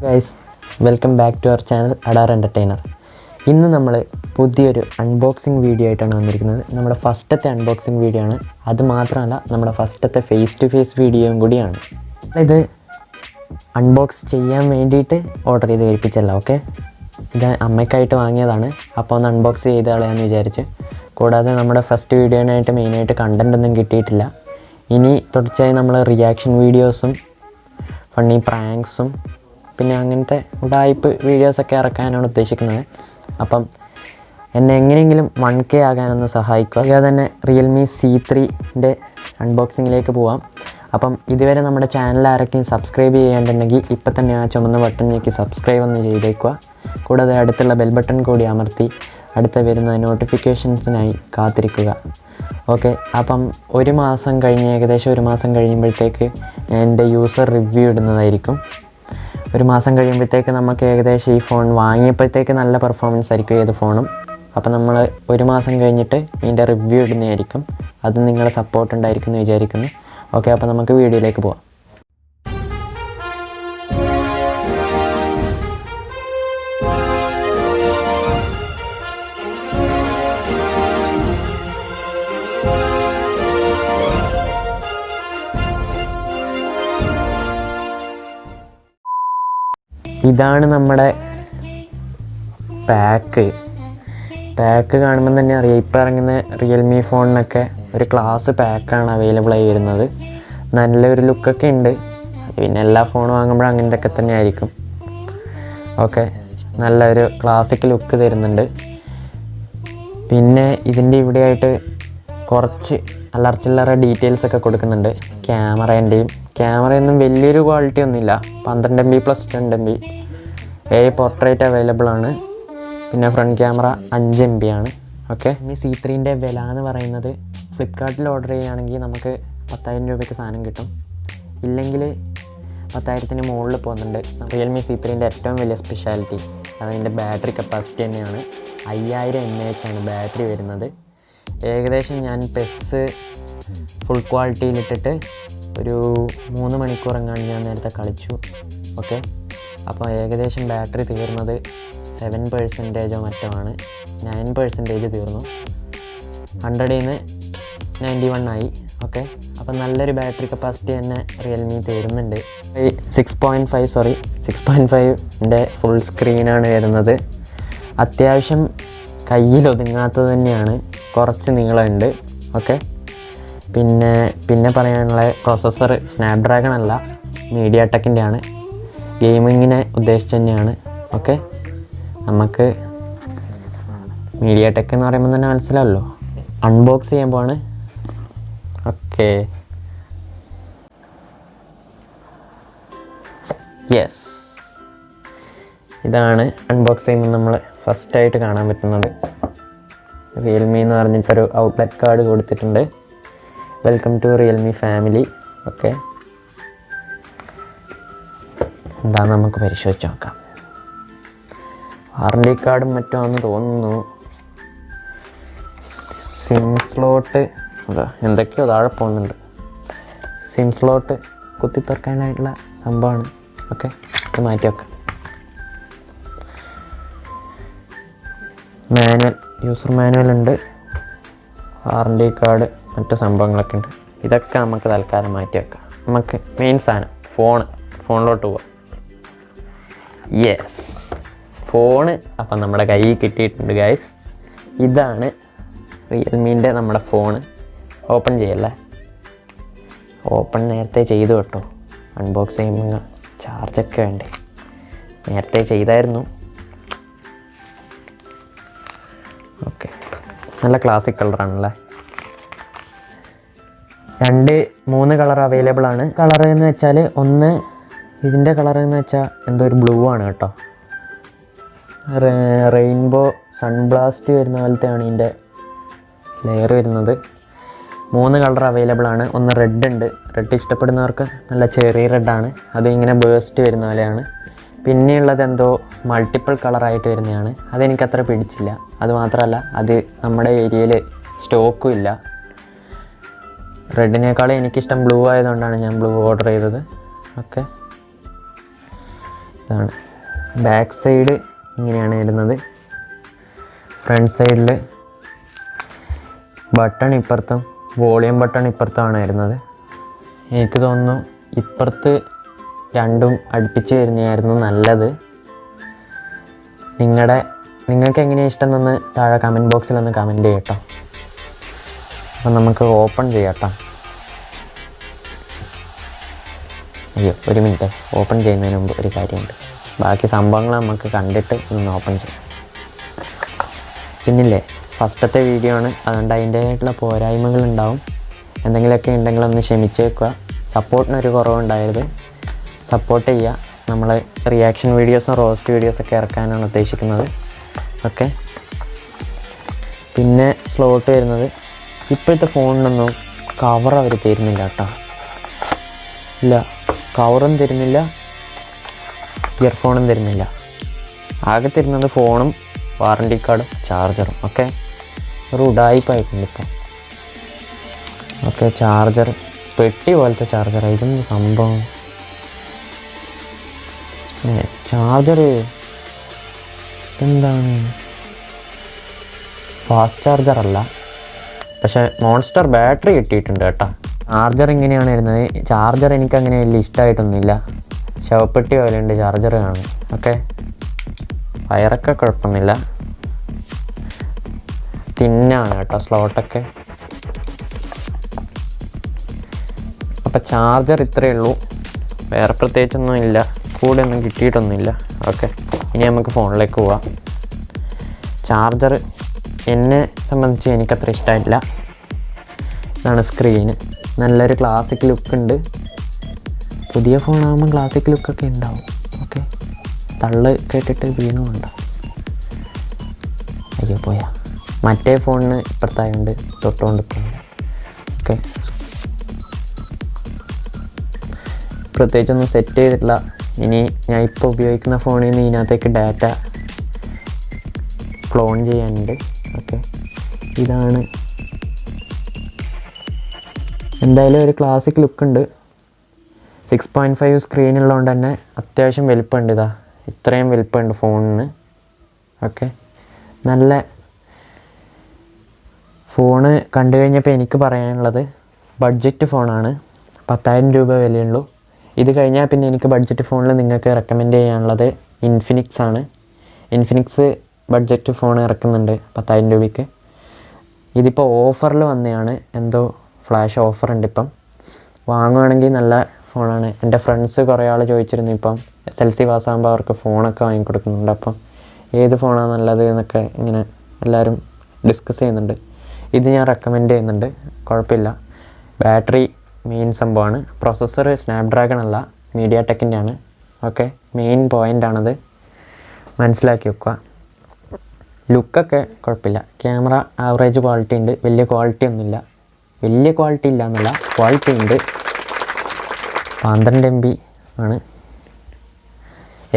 Guys, welcome back to our channel Adaar Entertainer. ഇന്ന് നമ്മൾ പുതിയൊരു അൺബോക്സിംഗ് വീഡിയോ ആയിട്ടാണ് വന്നിരിക്കുന്നത്. നമ്മുടെ ഫസ്റ്റത്തെ അൺബോക്സിംഗ് വീഡിയോ ആണ്. അത് മാത്രമല്ല നമ്മുടെ ഫസ്റ്റത്തെ ഫേസ് ടു ഫേസ് വീഡിയോയും കൂടിയാണ്. ഇത് അൺബോക്സ് ചെയ്യാൻ വേണ്ടിയിട്ട് ഓർഡർ ചെയ്ത് വരുപ്പിച്ചല്ല. ഓക്കെ, ഇത് അമ്മയ്ക്കായിട്ട് വാങ്ങിയതാണ്. അപ്പോൾ ഒന്ന് അൺബോക്സ് ചെയ്ത് കളയാമെന്ന് വിചാരിച്ച്. കൂടാതെ നമ്മുടെ ഫസ്റ്റ് വീഡിയോനായിട്ട് മെയിനായിട്ട് കണ്ടൻ്റ് ഒന്നും കിട്ടിയിട്ടില്ല. ഇനി തുടർച്ചയായി നമ്മൾ റിയാക്ഷൻ വീഡിയോസും ഫണ്ണി പ്രാങ്ക്സും പിന്നെ അങ്ങനത്തെ ഉടായ്പ് വീഡിയോസൊക്കെ ഇറക്കാനാണ് ഉദ്ദേശിക്കുന്നത്. അപ്പം എന്നെ എങ്ങനെയെങ്കിലും 1K ആകാനൊന്ന് സഹായിക്കുക. അതുപോലെ തന്നെ റിയൽമി C3ൻ്റെ അൺബോക്സിങ്ങിലേക്ക് പോവാം. അപ്പം ഇതുവരെ നമ്മുടെ ചാനൽ ആരൊക്കെയും സബ്സ്ക്രൈബ് ചെയ്യാണ്ടുണ്ടെങ്കിൽ ഇപ്പം തന്നെ ആ ചുമന്ന ബട്ടൺ ഞെക്കി സബ്സ്ക്രൈബ് ഒന്ന് ചെയ്തേക്കുക. കൂടാതെ അടുത്തുള്ള ബെൽ ബട്ടൺ കൂടി അമർത്തി അടുത്ത വരുന്ന നോട്ടിഫിക്കേഷൻസിനായി കാത്തിരിക്കുക. ഓക്കെ, അപ്പം ഏകദേശം ഒരു മാസം കഴിയുമ്പോഴത്തേക്ക് ഞാൻ എൻ്റെ യൂസർ റിവ്യൂ ഇടുന്നതായിരിക്കും. ഒരു മാസം കഴിയുമ്പോഴത്തേക്ക് നമുക്ക് ഏകദേശം ഈ ഫോൺ വാങ്ങിയപ്പോഴത്തേക്ക് നല്ല പെർഫോമൻസ് ആയിരിക്കും ഏത് ഫോണും. അപ്പോൾ നമ്മൾ ഒരു മാസം കഴിഞ്ഞിട്ട് ഇതിൻ്റെ റിവ്യൂ ഇടുന്നതായിരിക്കും. അത് നിങ്ങളുടെ സപ്പോർട്ട് ഉണ്ടായിരിക്കും എന്ന് വിചാരിക്കുന്നു. ഓക്കെ, അപ്പോൾ നമുക്ക് വീഡിയോയിലേക്ക് പോവാം. ഇതാണ് നമ്മുടെ പാക്ക് കാണുമ്പോൾ തന്നെ അറിയാം. ഇപ്പോൾ ഇറങ്ങുന്ന റിയൽമി ഫോണിനൊക്കെ ഒരു ക്ലാസ് പാക്കാണ് അവൈലബിളായി വരുന്നത്. നല്ലൊരു ലുക്കൊക്കെ ഉണ്ട്. പിന്നെ എല്ലാ ഫോൺ വാങ്ങുമ്പോഴും അങ്ങനത്തെയൊക്കെ തന്നെ ആയിരിക്കും. ഓക്കെ, നല്ലൊരു ക്ലാസിക് ലുക്ക് തരുന്നുണ്ട്. പിന്നെ ഇതിൻ്റെ ഇവിടെയായിട്ട് കുറച്ച് അല്ലറ ഡീറ്റെയിൽസൊക്കെ കൊടുക്കുന്നുണ്ട്. ക്യാമറയൊന്നും വലിയൊരു ക്വാളിറ്റി ഒന്നുമില്ല. 12 MB + 2 MB പോർട്രേറ്റ് അവൈലബിൾ ആണ്. പിന്നെ ഫ്രണ്ട് ക്യാമറ 5 MB ആണ്. ഓക്കെ, ഇനി C3ൻ്റെ വില എന്ന് പറയുന്നത് ഫ്ലിപ്കാർട്ടിൽ ഓർഡർ ചെയ്യുകയാണെങ്കിൽ നമുക്ക് 10,000 രൂപയ്ക്ക് സാധനം കിട്ടും. ഇല്ലെങ്കിൽ 10,000-ന് മുകളിൽ പോകുന്നുണ്ട്. റിയൽമി C3ൻ്റെ ഏറ്റവും വലിയ സ്പെഷ്യാലിറ്റി അതിൻ്റെ ബാറ്ററി കപ്പാസിറ്റി തന്നെയാണ്. 5000 mAh ആണ് ബാറ്ററി വരുന്നത്. ഏകദേശം ഞാൻ പെസ് ഫുൾ ക്വാളിറ്റിയിലിട്ടിട്ട് ഒരു 3 മണിക്കൂർ എങ്ങാണ്ട് ഞാൻ നേരത്തെ കളിച്ചു. ഓക്കെ, അപ്പോൾ ഏകദേശം ബാറ്ററി തീർന്നത് 7% മറ്റോ ആണ്. 9% തീർന്നു. 100-ൽ 91 ആയി. ഓക്കെ, അപ്പോൾ നല്ലൊരു ബാറ്ററി കപ്പാസിറ്റി തന്നെ റിയൽമി തരുന്നുണ്ട്. 6.5ൻ്റെ ഫുൾ സ്ക്രീനാണ് വരുന്നത്. അത്യാവശ്യം കയ്യിലൊതുങ്ങാത്തത് തന്നെയാണ്. കുറച്ച് നീളമുണ്ട്. ഓക്കെ, പിന്നെ പറയാനുള്ള പ്രോസസ്സർ സ്നാപ്ഡ്രാഗൺ അല്ല, മീഡിയാടെക്കിൻ്റെ ആണ്. ഗെയിമിങ്ങിനെ ഉദ്ദേശിച്ച് തന്നെയാണ്. ഓക്കെ, നമുക്ക് മീഡിയാടെക് എന്ന് പറയുമ്പോൾ തന്നെ മനസ്സിലാവല്ലോ. അൺബോക്സ് ചെയ്യുമ്പോഴാണ്. ഓക്കെ, യെസ്, ഇതാണ് അൺബോക്സ് ചെയ്യുമ്പോൾ നമ്മൾ ഫസ്റ്റായിട്ട് കാണാൻ പറ്റുന്നത്. റിയൽമി എന്ന് പറഞ്ഞിട്ടൊരു ഔട്ട്ലെറ്റ് കാർഡ് കൊടുത്തിട്ടുണ്ട്. Welcome to Realme family. Okay, എന്താ നമുക്ക് പരിശോധിച്ച് നോക്കാം. വാറണ്ടി കാർഡും മറ്റുമാണെന്ന് തോന്നുന്നു. സിം സ്ലോട്ട് എന്തൊക്കെയോ താഴെ പോകുന്നുണ്ട്. സിം സ്ലോട്ട് കുത്തി തുറക്കാനായിട്ടുള്ള സംഭവമാണ്. ഓക്കെ, ഇത് മാറ്റി വെക്കാം. യൂസർ മാനുവൽ ഉണ്ട്. വാറണ്ടി കാർഡ്, മറ്റു സംഭവങ്ങളൊക്കെ ഉണ്ട്. ഇതൊക്കെ നമുക്ക് തൽക്കാലം മാറ്റി വെക്കാം. നമുക്ക് മെയിൻ സാധനം ഫോണിലോട്ട് പോവാം. യെസ്, ഫോണ് അപ്പം നമ്മുടെ കയ്യിൽ കിട്ടിയിട്ടുണ്ട് ഗൈസ്. ഇതാണ് റിയൽമീൻ്റെ നമ്മുടെ ഫോണ്. ഓപ്പൺ ചെയ്യല്ലേ, ഓപ്പൺ നേരത്തെ ചെയ്തു കേട്ടോ. അൺബോക്സ് ചെയ്യുമ്പോൾ ചാർജൊക്കെ വേണ്ടേ, നേരത്തെ ചെയ്തായിരുന്നു. ഓക്കെ, നല്ല ക്ലാസിക് കളറാണല്ലേ. 3 കളർ അവൈലബിൾ ആണ്. കളർ എന്ന് വെച്ചാൽ ഇതിൻ്റെ കളർ എന്ന് വെച്ചാൽ എന്തോ ഒരു ബ്ലൂ ആണ് കേട്ടോ. റെയിൻബോ സൺബ്ലാസ്റ്റ് വരുന്ന പോലത്തെയാണ് ഇതിൻ്റെ ലെയർ വരുന്നത്. 3 കളർ അവൈലബിൾ ആണ്. റെഡ് ഉണ്ട്. റെഡ് ഇഷ്ടപ്പെടുന്നവർക്ക് നല്ല ചെറിയ റെഡാണ്. അത് ഇങ്ങനെ ബേസ്റ്റ് വരുന്ന പോലെയാണ്. പിന്നെയുള്ളത് എന്തോ മൾട്ടിപ്പിൾ കളറായിട്ട് വരുന്നതാണ്. അതെനിക്കത്ര പിടിച്ചില്ല. അതുമാത്രമല്ല അത് നമ്മുടെ ഏരിയയിൽ സ്റ്റോക്കും ഇല്ല. റെഡിനേക്കാളും എനിക്കിഷ്ടം ബ്ലൂ ആയതുകൊണ്ടാണ് ഞാൻ ബ്ലൂ ഓർഡർ ചെയ്തത്. ഓക്കെ, ഇതാണ് ബാക്ക് സൈഡ് ഇങ്ങനെയാണ് വരുന്നത്. ഫ്രണ്ട് സൈഡിൽ ബട്ടൺ ഇപ്പുറത്തും വോളിയം ബട്ടൺ ഇപ്പുറത്താണ് വരുന്നത്. എനിക്ക് തോന്നുന്നു ഇപ്പുറത്ത് രണ്ടും അടുപ്പിച്ച് വരുന്നതായിരുന്നു നല്ലത്. നിങ്ങൾക്ക് എങ്ങനെയാണ് ഇഷ്ടം എന്നൊന്ന് താഴെ കമൻറ്റ് ബോക്സിലൊന്ന് കമൻറ്റ് ചെയ്യട്ടോ. അപ്പം നമുക്ക് ഓപ്പൺ ചെയ്യാട്ടോ. അയ്യോ ഒരു മിനിറ്റ്, ഓപ്പൺ ചെയ്യുന്നതിന് മുമ്പ് ഒരു കാര്യമുണ്ട്. ബാക്കി സംഭവങ്ങൾ നമുക്ക് കണ്ടിട്ട് ഒന്ന് ഓപ്പൺ ചെയ്യാം. പിന്നില്ലേ ഫസ്റ്റത്തെ വീഡിയോ ആണ്, അതുകൊണ്ട് അതിൻ്റേതായിട്ടുള്ള പോരായ്മകളുണ്ടാവും. എന്തെങ്കിലുമൊക്കെ ഉണ്ടെങ്കിൽ ഒന്ന് ക്ഷമിച്ച് വെക്കുക. സപ്പോർട്ടിനൊരു കുറവുണ്ടായത് സപ്പോർട്ട് ചെയ്യുക. നമ്മൾ റിയാക്ഷൻ വീഡിയോസും റോസ്റ്റ് വീഡിയോസൊക്കെ ഇറക്കാനാണ് ഉദ്ദേശിക്കുന്നത്. ഓക്കെ. പിന്നെ സ്ലോട്ട് വരുന്നത്, ഇപ്പോഴത്തെ ഫോണിനൊന്നും കവർ അവർ തരുന്നില്ല കേട്ടോ. ഇല്ല, കവറും തരുന്നില്ല, ഇയർഫോണും തരുന്നില്ല. ആകെ തരുന്നത് ഫോണും വാറണ്ടി കാർഡും ചാർജറും. ഓക്കെ, ഒരു ഉഡായിപ്പായിട്ടുണ്ട് ഇപ്പം. ഓക്കെ, ചാർജർ പെട്ടി പോലത്തെ ചാർജറാണ്. ഇതെന്ത് സംഭവം? ചാർജർ എന്താണ്? ഫാസ്റ്റ് ചാർജറല്ല, പക്ഷേ മോൺസ്റ്റർ ബാറ്ററി കിട്ടിയിട്ടുണ്ട് കേട്ടോ. ചാർജർ ഇങ്ങനെയാണ് വരുന്നത്. ചാർജർ എനിക്കങ്ങനെ വലിയ ഇഷ്ടമായിട്ടൊന്നുമില്ല. ശവപ്പെട്ടി പോലെയുണ്ട് ചാർജർ കാണും. ഓക്കെ, വയറൊക്കെ കുഴപ്പമൊന്നുമില്ല, തിന്നാണ് കേട്ടോ സ്ലോട്ടൊക്കെ. അപ്പം ചാർജർ ഇത്രയേ ഉള്ളൂ, വേറെ പ്രത്യേകിച്ചൊന്നും ഇല്ല, കൂടെ ഒന്നും കിട്ടിയിട്ടൊന്നുമില്ല. ഓക്കെ, ഇനി നമുക്ക് ഫോണിലേക്ക് പോവാം. ചാർജർ എന്നെ സംബന്ധിച്ച് എനിക്കത്ര ഇഷ്ടമായിട്ടില്ല. ഇതാണ് സ്ക്രീന്, നല്ലൊരു ക്ലാസിക് ലുക്ക് ഉണ്ട്. പുതിയ ഫോണാകുമ്പം ക്ലാസിക് ലുക്കൊക്കെ ഉണ്ടാവും. ഓക്കെ, തള്ള് കേട്ടിട്ട് വീണുമുണ്ടോ? അയ്യോ പോയാ. മറ്റേ ഫോണിന് ഇപ്പുറത്തായതുകൊണ്ട് തൊട്ടുകൊണ്ട് പോകുന്നു. ഓക്കെ, പ്രത്യേകിച്ചൊന്നും സെറ്റ് ചെയ്തിട്ടില്ല. ഇനി ഞാൻ ഇപ്പോൾ ഉപയോഗിക്കുന്ന ഫോണിൽ നിന്ന് ഇതിനകത്തേക്ക് ഡാറ്റ ക്ലോൺ ചെയ്യാനുണ്ട്. ഓക്കെ, ഇതാണ് എന്തായാലും ഒരു ക്ലാസിക് ലുക്ക് ഉണ്ട്. 6.5 സ്ക്രീനുള്ളതുകൊണ്ട് തന്നെ അത്യാവശ്യം വലിപ്പമുണ്ട്. ഇത്രയും വലിപ്പമുണ്ട് ഫോണിന്. ഓക്കെ, നല്ല ഫോണ് കണ്ടു കഴിഞ്ഞപ്പോൾ എനിക്ക് പറയാനുള്ളത് ബഡ്ജറ്റ് ഫോണാണ്. 10,000 രൂപ വിലയുള്ളൂ. ഇത് കഴിഞ്ഞാൽ പിന്നെ എനിക്ക് ബഡ്ജറ്റ് ഫോണിൽ നിങ്ങൾക്ക് റെക്കമെൻഡ് ചെയ്യാനുള്ളത് ഇൻഫിനിക്സ് ആണ്. ഇൻഫിനിക്സ് ബഡ്ജറ്റ് ഫോൺ ഇറക്കുന്നുണ്ട് 10,000 രൂപയ്ക്ക്. ഇതിപ്പോൾ ഓഫറിൽ വന്നതാണ്, എന്തോ ഫ്ലാഷ് ഓഫർ ഉണ്ട് ഇപ്പം. വാങ്ങുകയാണെങ്കിൽ നല്ല ഫോണാണ്. എൻ്റെ ഫ്രണ്ട്സ് കുറേ ആൾ ചോദിച്ചിരുന്നു, ഇപ്പം SLC പാസ്സാകുമ്പോൾ അവർക്ക് ഫോണൊക്കെ വാങ്ങിക്കൊടുക്കുന്നുണ്ട്. അപ്പം ഏത് ഫോണാണ് നല്ലത് എന്നൊക്കെ ഇങ്ങനെ എല്ലാവരും ഡിസ്കസ് ചെയ്യുന്നുണ്ട്. ഇത് ഞാൻ റെക്കമെൻഡ് ചെയ്യുന്നുണ്ട്, കുഴപ്പമില്ല. ബാറ്ററി മെയിൻ സംഭവമാണ്. പ്രോസസ്സർ സ്നാപ്ഡ്രാഗൺ അല്ല, മീഡിയ ടെക്കിൻ്റെ ആണ്. ഓക്കെ, മെയിൻ പോയിൻ്റാണത്, മനസ്സിലാക്കി വെക്കുക. ലുക്കൊക്കെ കുഴപ്പമില്ല. ക്യാമറ ആവറേജ് ക്വാളിറ്റി ഉണ്ട്, വലിയ ക്വാളിറ്റി ഒന്നുമില്ല. വലിയ ക്വാളിറ്റി ഇല്ല എന്നല്ല, ക്വാളിറ്റി ഉണ്ട്. 12 MB ആണ്.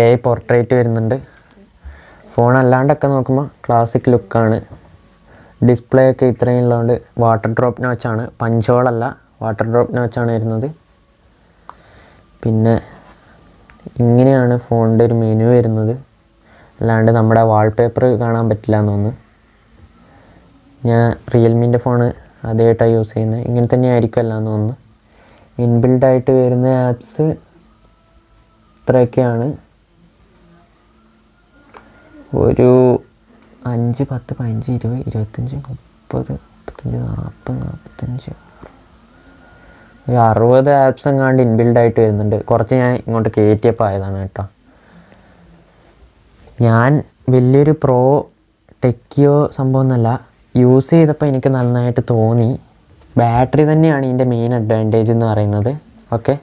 AI പോർട്രേറ്റ് വരുന്നുണ്ട്. ഫോൺ അല്ലാണ്ടൊക്കെ നോക്കുമ്പോൾ ക്ലാസിക് ലുക്കാണ്. ഡിസ്പ്ലേ ഒക്കെ ഇത്രയും ഉള്ളതുകൊണ്ട് വാട്ടർ ഡ്രോപ്പ് നോച്ചാണ്, പഞ്ചോളല്ല, വാട്ടർ ഡ്രോപ്പ് നോച്ചാണ് വരുന്നത്. പിന്നെ ഇങ്ങനെയാണ് ഫോണിൻ്റെ ഒരു മെനു വരുന്നത്. അല്ലാണ്ട് നമ്മുടെ വാൾപേപ്പർ കാണാൻ പറ്റില്ല എന്ന് തോന്നുന്നു. ഞാൻ റിയൽമിൻ്റെ ഫോണ് ആദ്യമായിട്ടാണ് യൂസ് ചെയ്യുന്നത്. ഇങ്ങനെ തന്നെ ആയിരിക്കുമല്ലോ എന്ന് തോന്നുന്നു. ഇൻബിൽഡായിട്ട് വരുന്ന ആപ്സ് ഇത്രയൊക്കെയാണ്. ഒരു 5, 10, 15, 20, 25, 30, 35, 40, 45, ഒരു 60 ആപ്സ് എങ്ങാണ്ട് ഇൻബിൽഡായിട്ട് വരുന്നുണ്ട്. കുറച്ച് ഞാൻ ഇങ്ങോട്ട് കയറ്റിയപ്പോൾ ആയതാണ് കേട്ടോ. ഞാൻ വലിയൊരു പ്രോ ടെക്കിയോ സംഭവം എന്നല്ല, യൂസ് ചെയ്തപ്പോൾ എനിക്ക് നന്നായിട്ട് തോന്നി. ബാറ്ററി തന്നെയാണ് ഇതിൻ്റെ മെയിൻ അഡ്വാൻറ്റേജ് എന്ന് പറയുന്നത്. ഓക്കെ,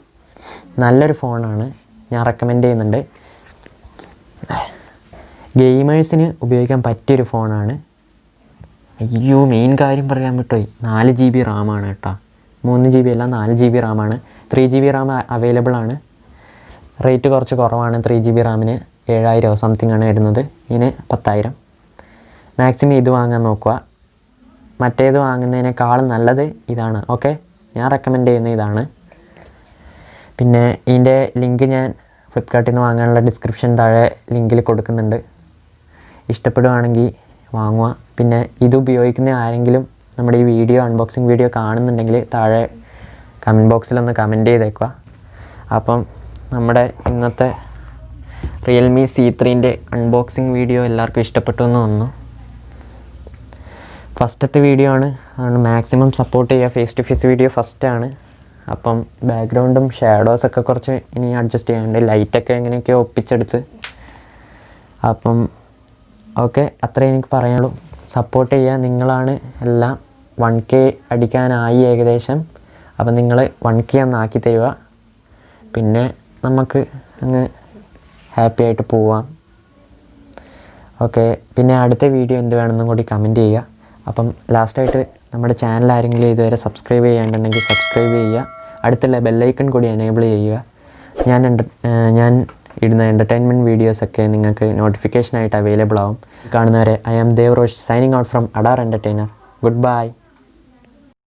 നല്ലൊരു ഫോണാണ്, ഞാൻ റെക്കമെൻഡ് ചെയ്യുന്നുണ്ട്. ഗെയിമേഴ്സിന് ഉപയോഗിക്കാൻ പറ്റിയൊരു ഫോണാണ്. അയ്യോ, മെയിൻ കാര്യം പറയാൻ വിട്ടുപോയി. 4 GB റാമാണ് കേട്ടോ. 3 GB അല്ല, 4 GB റാമാണ്. 3 GB റാം അവൈലബിൾ ആണ്. റേറ്റ് കുറച്ച് കുറവാണ്. 3 GB റാമിന് 7,000 സംതിങ് ആണ് വരുന്നത്. ഇതിന് 10,000. മാക്സിമം ഇത് വാങ്ങാൻ നോക്കുക. മറ്റേത് വാങ്ങുന്നതിനേക്കാളും നല്ലത് ഇതാണ്. ഓക്കെ, ഞാൻ റെക്കമെൻഡ് ചെയ്യുന്ന ഇതാണ്. പിന്നെ ഇതിൻ്റെ ലിങ്ക് ഞാൻ ഫ്ലിപ്കാർട്ടിൽ നിന്ന് വാങ്ങാനുള്ള ഡിസ്ക്രിപ്ഷൻ താഴെ ലിങ്കിൽ കൊടുക്കുന്നുണ്ട്. ഇഷ്ടപ്പെടുകയാണെങ്കിൽ വാങ്ങുക. പിന്നെ ഇത് ഉപയോഗിക്കുന്ന ആരെങ്കിലും നമ്മുടെ ഈ വീഡിയോ അൺബോക്സിങ് വീഡിയോ കാണുന്നുണ്ടെങ്കിൽ താഴെ കമൻറ്റ് ബോക്സിലൊന്ന് കമൻറ്റ് ചെയ്തേക്കുക. അപ്പം നമ്മുടെ ഇന്നത്തെ റിയൽമി C3ൻ്റെ അൺബോക്സിങ് വീഡിയോ എല്ലാവർക്കും ഇഷ്ടപ്പെട്ടു എന്ന് തോന്നുന്നു. ഫസ്റ്റത്തെ വീഡിയോ ആണ്, അതുകൊണ്ട് മാക്സിമം സപ്പോർട്ട് ചെയ്യുക. ഫേസ് ടു ഫേസ് വീഡിയോ ഫസ്റ്റാണ്. അപ്പം ബാക്ക്ഗ്രൗണ്ടും ഷാഡോസൊക്കെ കുറച്ച് ഇനി അഡ്ജസ്റ്റ് ചെയ്യാനുണ്ട്, ലൈറ്റൊക്കെ എങ്ങനെയൊക്കെയോ ഒപ്പിച്ചെടുത്ത്. അപ്പം ഓക്കെ, അത്രേ എനിക്ക് പറയാനുള്ളൂ. സപ്പോർട്ട് ചെയ്യുക. നിങ്ങളാണ് എല്ലാം. 1K അടിക്കാനായി ഏകദേശം. അപ്പം നിങ്ങൾ 1K ഒന്ന് ആക്കി തരിക. പിന്നെ നമുക്ക് അങ്ങ് ഹാപ്പി ആയിട്ട് പോവാം. ഓക്കെ, പിന്നെ അടുത്ത വീഡിയോ എന്ത് വേണമെന്നും കൂടി കമൻറ്റ് ചെയ്യുക. അപ്പം ലാസ്റ്റായിട്ട് നമ്മുടെ ചാനൽ ആരെങ്കിലും ഇതുവരെ സബ്സ്ക്രൈബ് ചെയ്യാണ്ടുണ്ടെങ്കിൽ സബ്സ്ക്രൈബ് ചെയ്യുക. അടുത്തുള്ള ബെല്ലൈക്കൺ കൂടി എനേബിൾ ചെയ്യുക. ഞാൻ ഇടുന്ന എൻ്റർടൈൻമെൻറ്റ് വീഡിയോസൊക്കെ നിങ്ങൾക്ക് നോട്ടിഫിക്കേഷനായിട്ട് അവൈലബിൾ ആവും. കാണുന്നവരെ I am Devarosh, signing out from അഡാർ എൻ്റർടൈനർ. Good by.